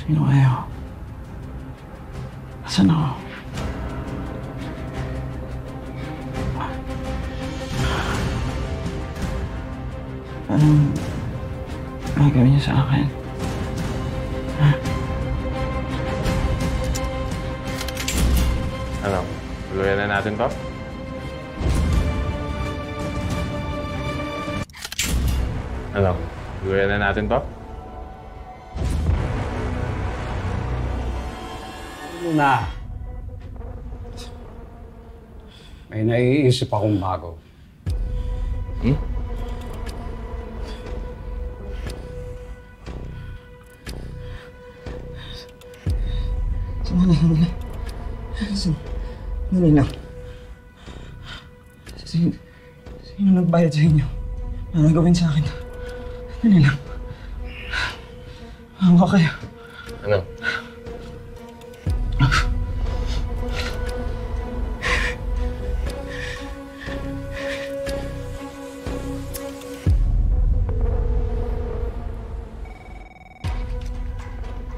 Sino kayo? Asan ako? Anong gagawin niyo sa akin? Ha? Ano? Tuluyan na natin to? Ano? Tuluyan na natin to? Ano na? May naiisip akong bago. Hmm? Sandali lang. Sino nagbayad sa inyo? Ano gawin sa akin? Sandali lang. Hawa kayo. Ano?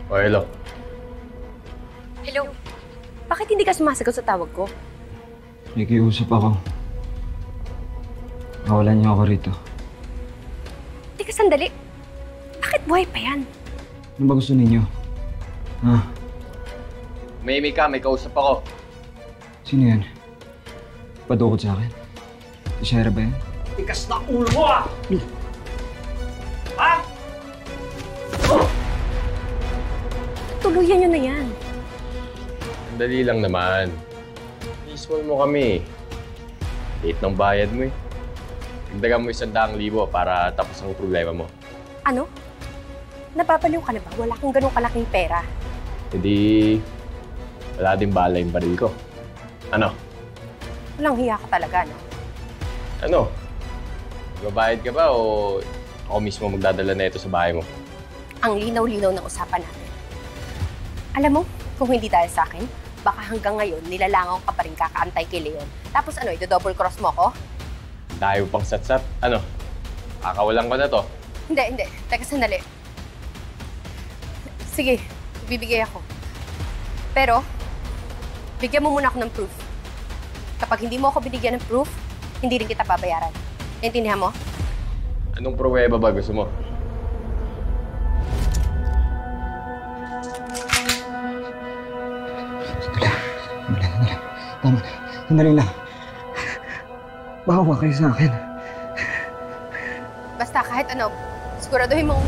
O, hello. Hello? Bakit hindi ka sumasagot sa tawag ko? Nakikiusap ako. Kawalan niyo ako rito. Teka, sandali. Bakit buhay pa yan? Ano ba gusto ninyo? Ha? Umimik ka, may kausap ako. Sino yan? Padukot sa akin? Si Shara ba yan? Tikas na ulo mo ah! Ha? Tuluyan nyo na yan. Dali lang naman. Peaceful mo kami. Late ng bayad mo eh. Dagdagan mo 100,000 para tapos ang problema mo. Ano? Napapaliw ka na ba? Wala kang ganong kalaking pera. Hindi, wala din bala yung baril ko. Ano? Walang hiya ka talaga, no? Ano? Magbabayad ka ba o ako mismo magdadala na ito sa bahay mo? Ang linaw-linaw ng usapan natin. Alam mo, kung hindi dahil sa akin, baka hanggang ngayon nilalangaw ka pa rin kakaantay kay Leon. Tapos ano, i-double cross mo ko? Dahil pang satsat. Ano? Kakawalan ko na to. Hindi. Teka, sandali. Sige, bibigay ako. Pero, bigyan mo muna ako ng proof. Kapag hindi mo ako binigyan ng proof, hindi rin kita babayaran. Naintindihan mo? Anong pruweba ba gusto mo? Tama. Sandali lang. Bawa kayo sa akin. Basta kahit ano, siguraduhin mong